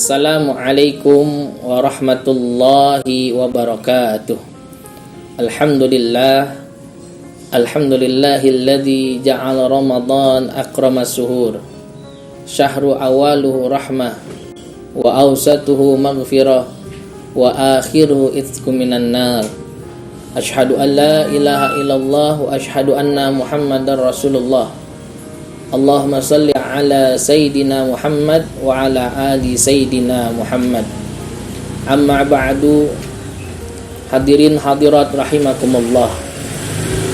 Assalamualaikum warahmatullahi wabarakatuh. Alhamdulillahilladzi ja'ala Ramadan akramas suhur. Syahru awaluhu rahmah wa awsatuhu maghfirah wa akhiruhu itqu minan nar. Asyhadu an la ilaha illallah wa asyhadu anna Muhammadar Rasulullah. Allahumma salli ala Sayyidina Muhammad wa ala ali Sayyidina Muhammad. Amma ba'du. Hadirin hadirat rahimakumullah.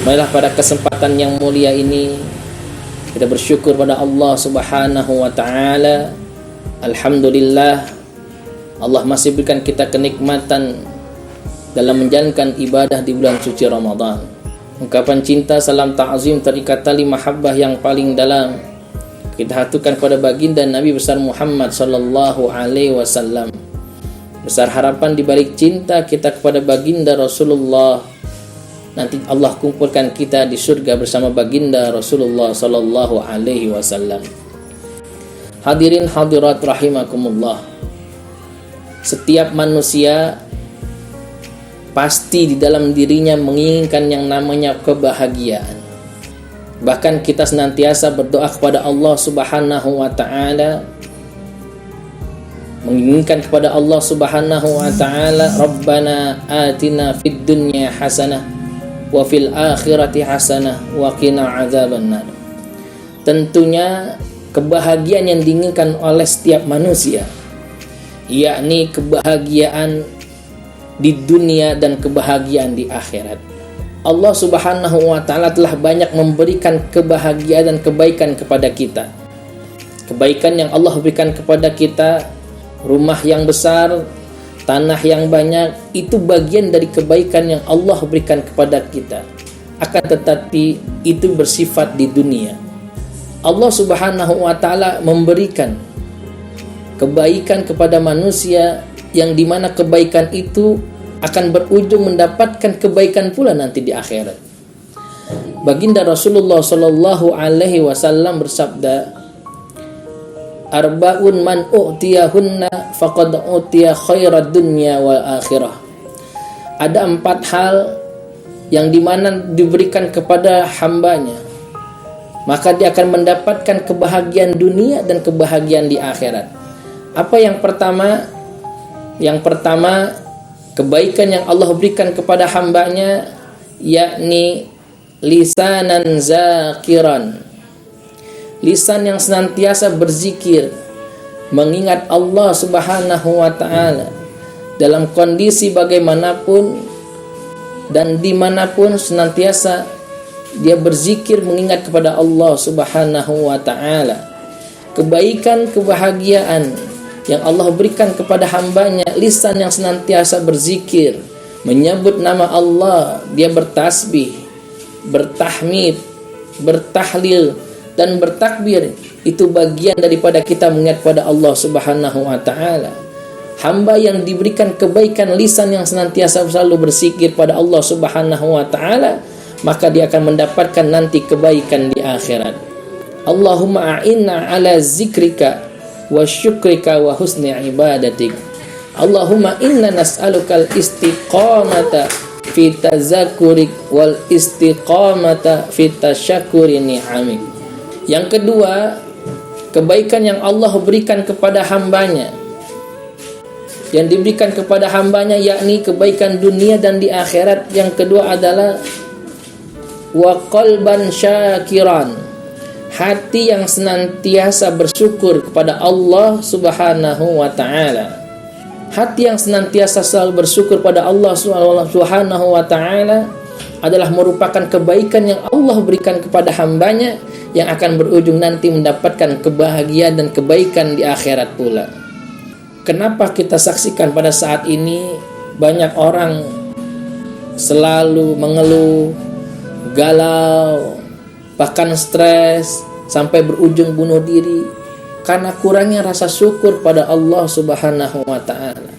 Marilah pada kesempatan yang mulia ini kita bersyukur pada Allah Subhanahu wa taala. Alhamdulillah, Allah masih berikan kita kenikmatan dalam menjalankan ibadah di bulan suci Ramadan. Ungkapan cinta, salam ta'zim, terikat tali mahabbah yang paling dalam kita haturkan kepada baginda Nabi besar Muhammad sallallahu alaihi wasallam. Besar harapan di balik cinta kita kepada baginda Rasulullah, nanti Allah kumpulkan kita di surga bersama baginda Rasulullah sallallahu alaihi wasallam. Hadirin hadirat rahimakumullah. Setiap manusia pasti di dalam dirinya menginginkan yang namanya kebahagiaan. Bahkan kita senantiasa berdoa kepada Allah Subhanahu wa taala, menginginkan kepada Allah Subhanahu wa taala, Rabbana atina fid dunya hasanah wa fil akhirati hasanah wa qina adzabannar. Tentunya kebahagiaan yang diinginkan oleh setiap manusia, yakni kebahagiaan di dunia dan kebahagiaan di akhirat. Allah Subhanahu wa taala telah banyak memberikan kebahagiaan dan kebaikan kepada kita. Kebaikan yang Allah berikan kepada kita, rumah yang besar, tanah yang banyak, itu bagian dari kebaikan yang Allah berikan kepada kita. Akan tetapi itu bersifat di dunia. Allah Subhanahu wa taala memberikan kebaikan kepada manusia yang dimana kebaikan itu akan berujung mendapatkan kebaikan pula nanti di akhirat. Baginda Rasulullah sallallahu alaihi wasallam bersabda, Arba'un man u'tiyahunna faqad u'tiya khairad dunya wal akhirah. Ada 4 hal yang dimana diberikan kepada hambanya, maka dia akan mendapatkan kebahagiaan dunia dan kebahagiaan di akhirat. Apa yang pertama? Yang pertama, kebaikan yang Allah berikan kepada hambanya, yakni lisanan zakiran, lisan yang senantiasa berzikir, mengingat Allah Subhanahu wa ta'ala dalam kondisi bagaimanapun dan dimanapun, senantiasa dia berzikir mengingat kepada Allah Subhanahu wa ta'ala. Kebaikan, kebahagiaan yang Allah berikan kepada hambanya, lisan yang senantiasa berzikir, menyebut nama Allah, dia bertasbih, bertahmid, bertahlil, dan bertakbir. Itu bagian daripada kita mengingat kepada Allah Subhanahu wa ta'ala. Hamba yang diberikan kebaikan lisan yang senantiasa selalu berzikir pada Allah Subhanahu wa ta'ala, maka dia akan mendapatkan nanti kebaikan di akhirat. Allahumma a'inna ala zikrika wa syukrika wa husni ibadatik. Allahumma inna nas'alukal istiqamata fi tazakurik wal istiqamata fi tasyakuri ni'amik. Yang kedua, kebaikan yang Allah berikan kepada hambanya, yang diberikan kepada hambanya, yakni kebaikan dunia dan di akhirat. Yang kedua adalah wa qalban syakiran, hati yang senantiasa bersyukur kepada Allah Subhanahu wa ta'ala. Hati yang senantiasa selalu bersyukur pada Allah Subhanahu wa ta'ala adalah merupakan kebaikan yang Allah berikan kepada hambanya, yang akan berujung nanti mendapatkan kebahagiaan dan kebaikan di akhirat pula. Kenapa kita saksikan pada saat ini banyak orang selalu mengeluh, galau, bahkan stres, sampai berujung bunuh diri karena kurangnya rasa syukur pada Allah Subhanahu wa ta'ala.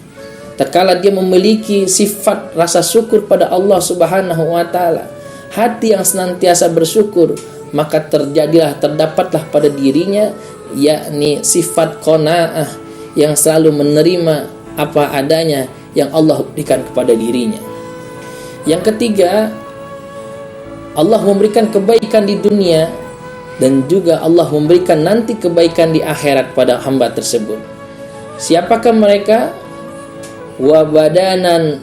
Tatkala dia memiliki sifat rasa syukur pada Allah Subhanahu wa ta'ala, hati yang senantiasa bersyukur, maka terdapatlah pada dirinya yakni sifat qanaah, yang selalu menerima apa adanya yang Allah berikan kepada dirinya. Yang ketiga, Allah memberikan kebaikan di dunia dan juga Allah memberikan nanti kebaikan di akhirat pada hamba tersebut. Siapakah mereka? Wa badanan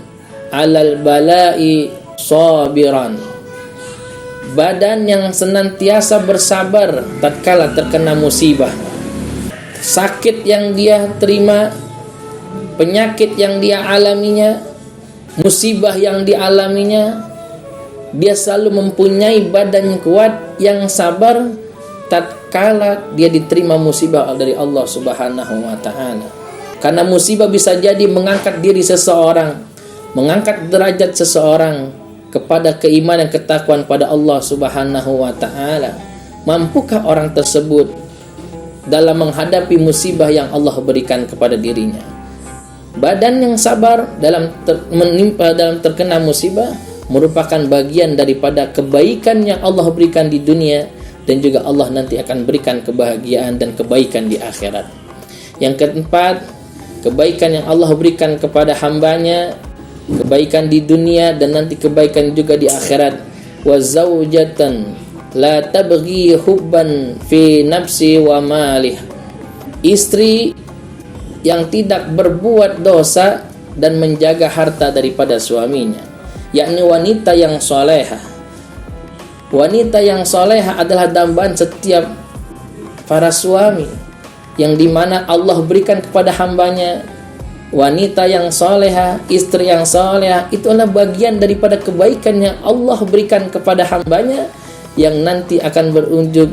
alal bala'i sabiran. Badan yang senantiasa bersabar tatkala terkena musibah. Sakit yang dia terima, penyakit yang dia alaminya, musibah yang dialaminya, dia selalu mempunyai badan yang kuat, yang sabar tatkala dia diterima musibah dari Allah Subhanahu wa taala. Karena musibah bisa jadi mengangkat diri seseorang, mengangkat derajat seseorang kepada keimanan ketakwaan pada Allah Subhanahu wa taala. Mampukah orang tersebut dalam menghadapi musibah yang Allah berikan kepada dirinya? Badan yang sabar dalam terkena musibah merupakan bagian daripada kebaikan yang Allah berikan di dunia, dan juga Allah nanti akan berikan kebahagiaan dan kebaikan di akhirat. Yang keempat, kebaikan yang Allah berikan kepada hambanya, kebaikan di dunia dan nanti kebaikan juga di akhirat. Wa zaujatan la tabghi hubban fi nafsi wa malih. Istri yang tidak berbuat dosa dan menjaga harta daripada suaminya, yakni wanita yang solehah. Wanita yang solehah adalah dambaan setiap para suami, yang dimana Allah berikan kepada hambanya. Wanita yang solehah, istri yang solehah, itu adalah bagian daripada kebaikan yang Allah berikan kepada hambanya, yang nanti akan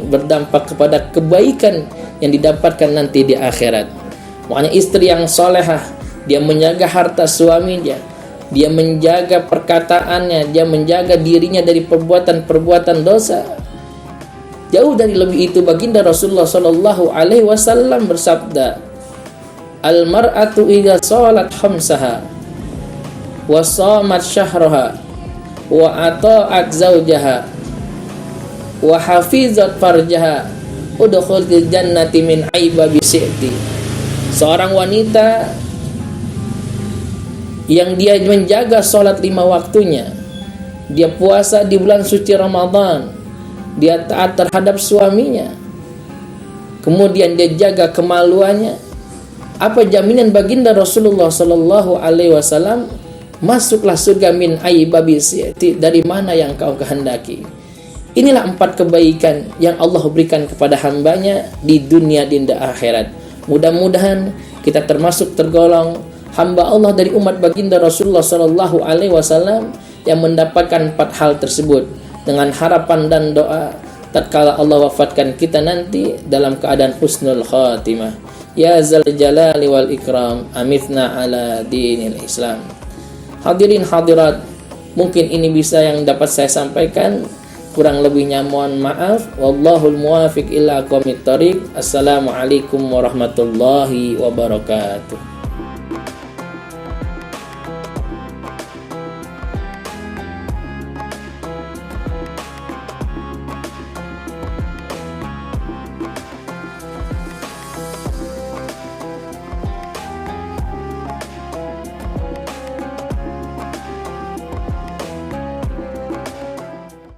berdampak kepada kebaikan yang didapatkan nanti di akhirat. Makanya istri yang solehah, dia menjaga harta suaminya, dia menjaga perkataannya, dia menjaga dirinya dari perbuatan-perbuatan dosa. Jauh dari lebih itu, baginda Rasulullah Shallallahu Alaihi Wasallam bersabda, al-mar'atu idza shalat khamsaha wa shamat syahraha wa ata'at zawjaha wa hafizat farjaha udkhulil jannati min aibabi si'ti. Seorang wanita yang dia menjaga sholat 5 waktunya, dia puasa di bulan suci Ramadan, dia taat terhadap suaminya, kemudian dia jaga kemaluannya, apa jaminan baginda Rasulullah Sallallahu Alaihi Wasallam? Masuklah surga min aibabi si'ti, dari mana yang kau kehendaki. Inilah 4 kebaikan yang Allah berikan kepada hambanya di dunia dan di akhirat. Mudah-mudahan kita termasuk tergolong hamba Allah dari umat baginda Rasulullah Sallallahu Alaihi Wasallam yang mendapatkan 4 hal tersebut, dengan harapan dan doa tatkala Allah wafatkan kita nanti dalam keadaan husnul khatimah. Ya zal jalali wal ikram, amitna ala dinil Islam. Hadirin hadirat, mungkin ini bisa yang dapat saya sampaikan. Kurang lebihnya mohon maaf. Wallahul muwafiq ila aqwamit thoriq. Assalamualaikum warahmatullahi wabarakatuh.